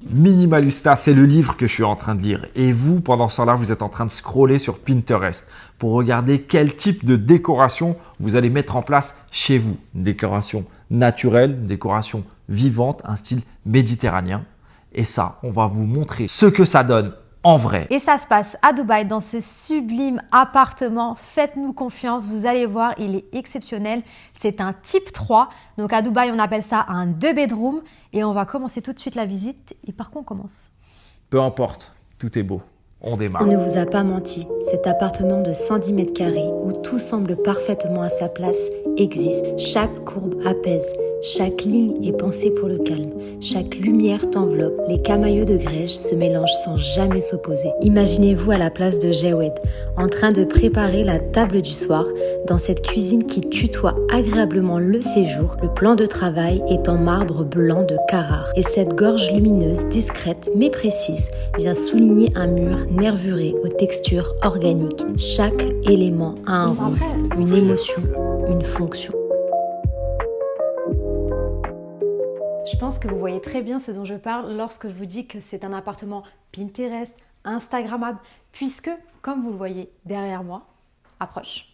Minimalista, c'est le livre que je suis en train de lire. Et vous, pendant ce temps-là, vous êtes en train de scroller sur Pinterest pour regarder quel type de décoration vous allez mettre en place chez vous. Une décoration naturelle, une décoration vivante, un style méditerranéen. Et ça, on va vous montrer ce que ça donne en vrai. Et ça se passe à Dubaï, dans ce sublime appartement. Faites-nous confiance, vous allez voir, il est exceptionnel. C'est un type 3. Donc à Dubaï, on appelle ça un 2 bedroom. Et on va commencer tout de suite la visite. Et par quoi on commence? Peu importe, tout est beau. On démarre. On ne vous a pas menti, cet appartement de 110 mètres carrés où tout semble parfaitement à sa place existe. Chaque courbe apaise, chaque ligne est pensée pour le calme, chaque lumière t'enveloppe, les camailleux de grège se mélangent sans jamais s'opposer. Imaginez-vous à la place de Jawed, en train de préparer la table du soir dans cette cuisine qui tutoie agréablement le séjour. Le plan de travail est en marbre blanc de Carrare et cette gorge lumineuse, discrète mais précise, vient souligner un mur nervuré aux textures organiques. Chaque élément a un rôle, une émotion, une fonction. Je pense que vous voyez très bien ce dont je parle lorsque je vous dis que c'est un appartement Pinterest, Instagrammable, puisque, comme vous le voyez derrière moi, approche.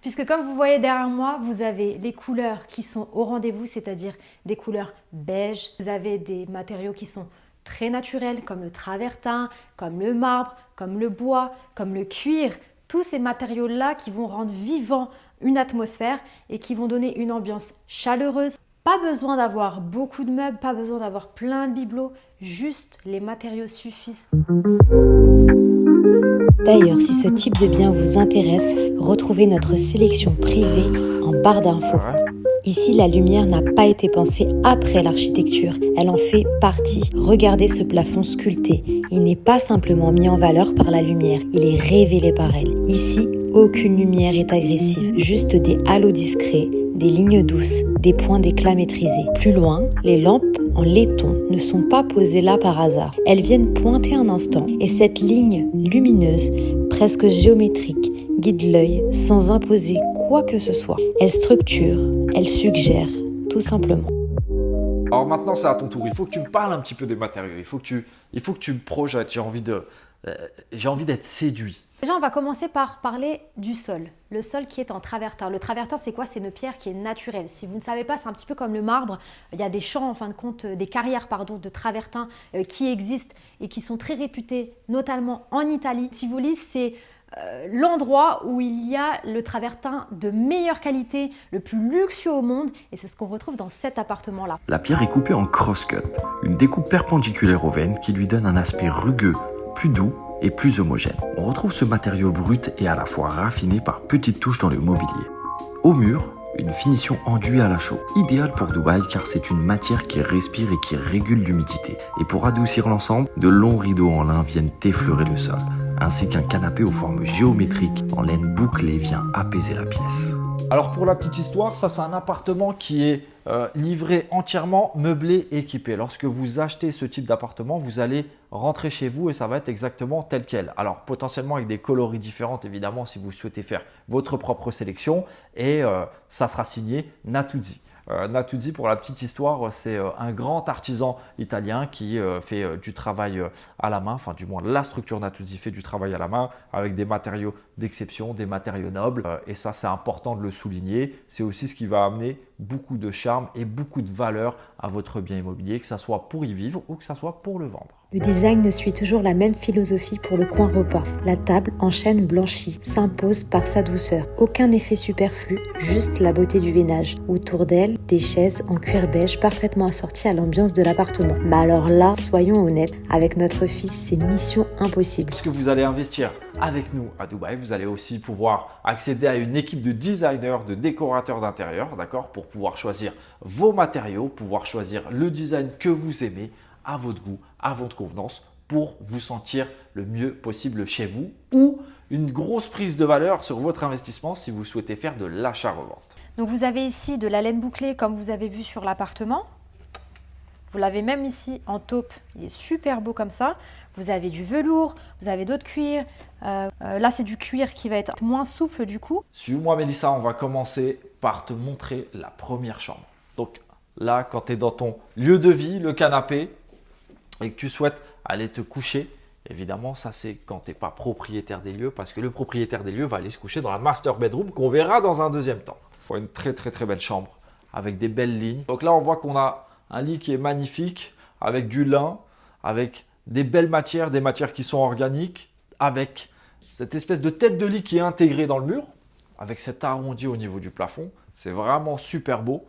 Puisque comme vous voyez derrière moi, vous avez les couleurs qui sont au rendez-vous, c'est-à-dire des couleurs beige. Vous avez des matériaux qui sont très naturels, comme le travertin, comme le marbre, comme le bois, comme le cuir. Tous ces matériaux-là qui vont rendre vivant une atmosphère et qui vont donner une ambiance chaleureuse. Pas besoin d'avoir beaucoup de meubles, pas besoin d'avoir plein de bibelots, juste les matériaux suffisent. D'ailleurs, si ce type de bien vous intéresse, retrouvez notre sélection privée en barre d'infos. Ici, la lumière n'a pas été pensée après l'architecture, elle en fait partie. Regardez ce plafond sculpté, il n'est pas simplement mis en valeur par la lumière, il est révélé par elle. Ici, aucune lumière est agressive, juste des halos discrets, des lignes douces, des points d'éclat maîtrisés. Plus loin, les lampes en laiton ne sont pas posées là par hasard. Elles viennent pointer un instant et cette ligne lumineuse, presque géométrique, guide l'œil sans imposer quoi que ce soit. Elle structure, elle suggère, tout simplement. Alors maintenant, c'est à ton tour. Il faut que tu me parles un petit peu des matériaux. Il faut que tu me projettes. J'ai envie d'être séduit. Déjà, on va commencer par parler du sol. Le sol qui est en travertin. Le travertin, c'est quoi? C'est une pierre qui est naturelle. Si vous ne savez pas, c'est un petit peu comme le marbre. Il y a des champs, en fin de compte, des carrières de travertin qui existent et qui sont très réputées, notamment en Italie. Tivoli, c'est l'endroit où il y a le travertin de meilleure qualité, le plus luxueux au monde, et c'est ce qu'on retrouve dans cet appartement-là. La pierre est coupée en cross-cut, une découpe perpendiculaire aux veines qui lui donne un aspect rugueux, plus doux et plus homogène. On retrouve ce matériau brut et à la fois raffiné par petites touches dans le mobilier. Au mur, une finition enduit à la chaux, idéale pour Dubaï car c'est une matière qui respire et qui régule l'humidité. Et pour adoucir l'ensemble, de longs rideaux en lin viennent effleurer le sol, ainsi qu'un canapé aux formes géométriques en laine bouclée vient apaiser la pièce. Alors pour la petite histoire, ça c'est un appartement qui est livré entièrement meublé et équipé. Lorsque vous achetez ce type d'appartement, vous allez rentrer chez vous et ça va être exactement tel quel. Alors potentiellement avec des coloris différents évidemment si vous souhaitez faire votre propre sélection et ça sera signé Natuzzi. Natuzzi, pour la petite histoire, c'est un grand artisan italien qui fait du travail à la main, enfin du moins la structure Natuzzi fait du travail à la main avec des matériaux d'exception, des matériaux nobles et ça c'est important de le souligner. C'est aussi ce qui va amener beaucoup de charme et beaucoup de valeur à votre bien immobilier, que ce soit pour y vivre ou que ce soit pour le vendre. Le design ne suit toujours la même philosophie pour le coin repas. La table en chêne blanchi s'impose par sa douceur. Aucun effet superflu, juste la beauté du veinage. Autour d'elle, des chaises en cuir beige parfaitement assorties à l'ambiance de l'appartement. Mais alors là, soyons honnêtes, avec notre fils, c'est mission impossible. Lorsque vous allez investir avec nous à Dubaï, vous allez aussi pouvoir accéder à une équipe de designers, de décorateurs d'intérieur, d'accord, pour pouvoir choisir vos matériaux, pouvoir choisir le design que vous aimez à votre goût, à votre convenance, pour vous sentir le mieux possible chez vous ou une grosse prise de valeur sur votre investissement si vous souhaitez faire de l'achat-revente. Donc vous avez ici de la laine bouclée comme vous avez vu sur l'appartement. Vous l'avez même ici en taupe, il est super beau comme ça. Vous avez du velours, vous avez d'autres cuirs. Là, c'est du cuir qui va être moins souple du coup. Suis-moi Mélissa, on va commencer par te montrer la première chambre. Donc là, quand tu es dans ton lieu de vie, le canapé, et que tu souhaites aller te coucher, évidemment, ça c'est quand tu n'es pas propriétaire des lieux, parce que le propriétaire des lieux va aller se coucher dans la master bedroom qu'on verra dans un deuxième temps. Une très belle chambre avec des belles lignes. Donc là, on voit qu'on a un lit qui est magnifique avec du lin, avec des belles matières, des matières qui sont organiques, avec cette espèce de tête de lit qui est intégrée dans le mur, avec cet arrondi au niveau du plafond. C'est vraiment super beau.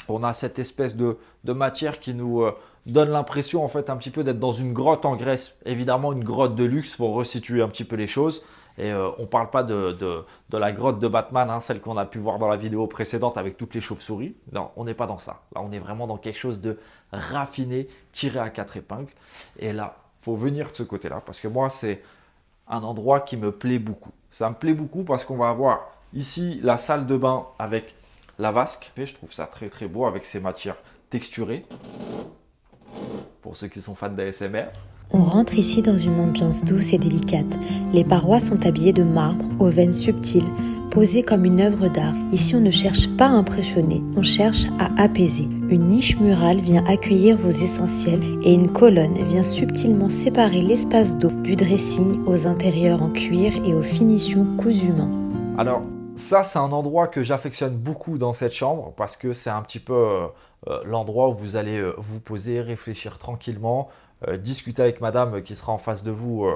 On a cette espèce de matière qui nous donne l'impression en fait un petit peu d'être dans une grotte en Grèce. Évidemment, une grotte de luxe, il faut resituer un petit peu les choses. Et on ne parle pas de la grotte de Batman, hein, celle qu'on a pu voir dans la vidéo précédente avec toutes les chauves-souris. Non, on n'est pas dans ça. Là, on est vraiment dans quelque chose de raffiné, tiré à 4 épingles. Et là, il faut venir de ce côté-là parce que moi, c'est un endroit qui me plaît beaucoup. Ça me plaît beaucoup parce qu'on va avoir ici la salle de bain avec la vasque. Et je trouve ça très beau avec ces matières texturées. Pour ceux qui sont fans d'ASMR. On rentre ici dans une ambiance douce et délicate. Les parois sont habillées de marbre, aux veines subtiles, posées comme une œuvre d'art. Ici, on ne cherche pas à impressionner, on cherche à apaiser. Une niche murale vient accueillir vos essentiels et une colonne vient subtilement séparer l'espace d'eau du dressing aux intérieurs en cuir et aux finitions cousu main. Alors, ça, c'est un endroit que j'affectionne beaucoup dans cette chambre parce que c'est un petit peu l'endroit où vous allez vous poser, réfléchir tranquillement, discuter avec madame qui sera en face de vous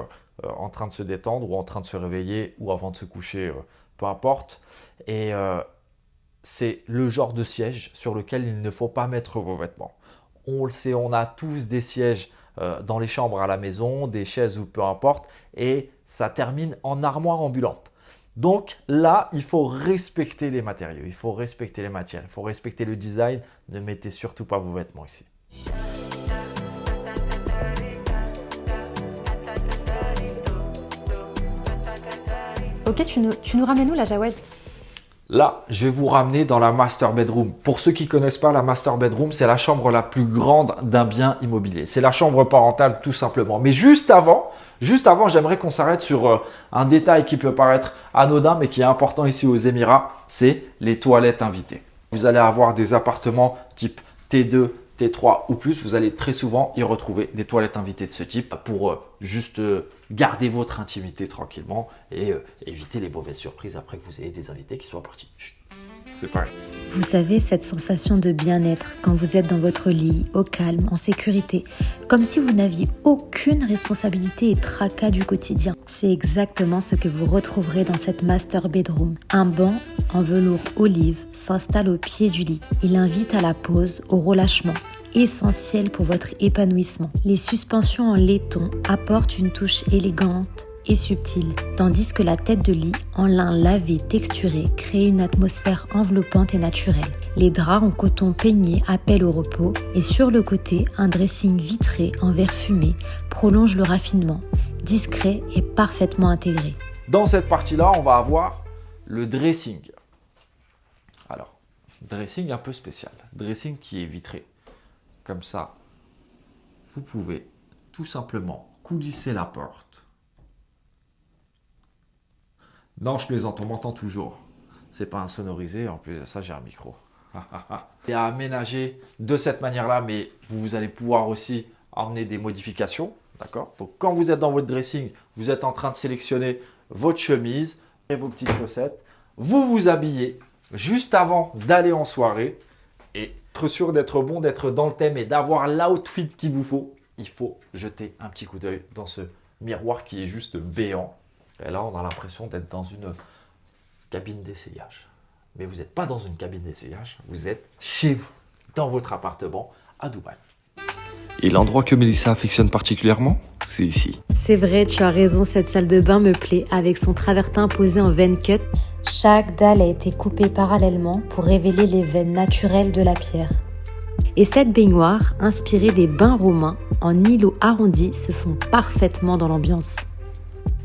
en train de se détendre ou en train de se réveiller ou avant de se coucher, peu importe. Et c'est le genre de siège sur lequel il ne faut pas mettre vos vêtements. On le sait, on a tous des sièges dans les chambres à la maison, des chaises ou peu importe, et ça termine en armoire ambulante. Donc là, il faut respecter les matériaux, il faut respecter les matières, il faut respecter le design. Ne mettez surtout pas vos vêtements ici. Ok, tu nous ramènes où là, Jawed? Là, je vais vous ramener dans la master bedroom. Pour ceux qui ne connaissent pas, la master bedroom, c'est la chambre la plus grande d'un bien immobilier. C'est la chambre parentale tout simplement. Mais juste avant, j'aimerais qu'on s'arrête sur un détail qui peut paraître anodin, mais qui est important ici aux Émirats, c'est les toilettes invitées. Vous allez avoir des appartements type T2, T3 ou plus, vous allez très souvent y retrouver des toilettes invitées de ce type pour juste garder votre intimité tranquillement et éviter les mauvaises surprises après que vous ayez des invités qui soient partis. Chut, c'est pareil. Vous savez, cette sensation de bien-être quand vous êtes dans votre lit, au calme, en sécurité, comme si vous n'aviez aucune responsabilité et tracas du quotidien. C'est exactement ce que vous retrouverez dans cette master bedroom. Un banc en velours olive s'installe au pied du lit. Il invite à la pause, au relâchement, essentiel pour votre épanouissement. Les suspensions en laiton apportent une touche élégante et subtile, tandis que la tête de lit en lin lavé texturé crée une atmosphère enveloppante et naturelle. Les draps en coton peigné appellent au repos et sur le côté, un dressing vitré en verre fumé prolonge le raffinement, discret et parfaitement intégré. Dans cette partie-là, on va avoir le dressing. Alors, dressing un peu spécial, dressing qui est vitré. Comme ça, vous pouvez tout simplement coulisser la porte. Non, je plaisante, on m'entend toujours. C'est pas insonorisé, en plus de ça, j'ai un micro. Et à aménager de cette manière-là, mais vous allez pouvoir aussi emmener des modifications. D'accord? Donc, quand vous êtes dans votre dressing, vous êtes en train de sélectionner votre chemise et vos petites chaussettes. Vous vous habillez juste avant d'aller en soirée et être sûr d'être bon, d'être dans le thème et d'avoir l'outfit qu'il vous faut. Il faut jeter un petit coup d'œil dans ce miroir qui est juste béant. Et là, on a l'impression d'être dans une cabine d'essayage. Mais vous n'êtes pas dans une cabine d'essayage, vous êtes chez vous, dans votre appartement à Dubaï. Et l'endroit que Mélissa affectionne particulièrement, c'est ici. C'est vrai, tu as raison, cette salle de bain me plaît avec son travertin posé en veine cut. Chaque dalle a été coupée parallèlement pour révéler les veines naturelles de la pierre. Et cette baignoire, inspirée des bains romains, en îlots arrondis, se font parfaitement dans l'ambiance.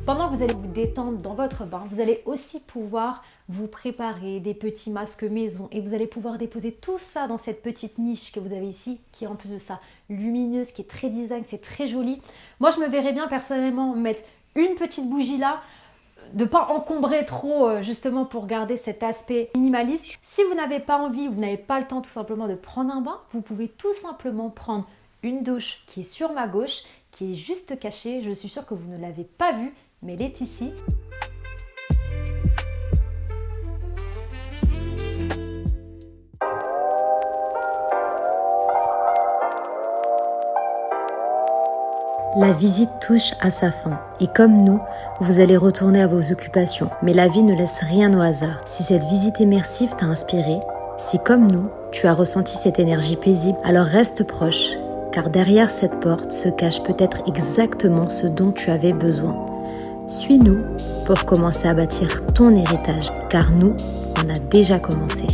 Pendant que vous allez vous détendre dans votre bain, vous allez aussi pouvoir vous préparer des petits masques maison et vous allez pouvoir déposer tout ça dans cette petite niche que vous avez ici, qui est en plus de ça lumineuse, qui est très design, c'est très joli. Moi, je me verrais bien personnellement mettre une petite bougie là, de ne pas encombrer trop justement pour garder cet aspect minimaliste. Si vous n'avez pas envie ou vous n'avez pas le temps tout simplement de prendre un bain, vous pouvez tout simplement prendre une douche qui est sur ma gauche, qui est juste cachée. Je suis sûre que vous ne l'avez pas vue, mais elle est ici. La visite touche à sa fin et comme nous, vous allez retourner à vos occupations. Mais la vie ne laisse rien au hasard. Si cette visite immersive t'a inspiré, si comme nous, tu as ressenti cette énergie paisible, alors reste proche, car derrière cette porte se cache peut-être exactement ce dont tu avais besoin. Suis-nous pour commencer à bâtir ton héritage, car nous, on a déjà commencé.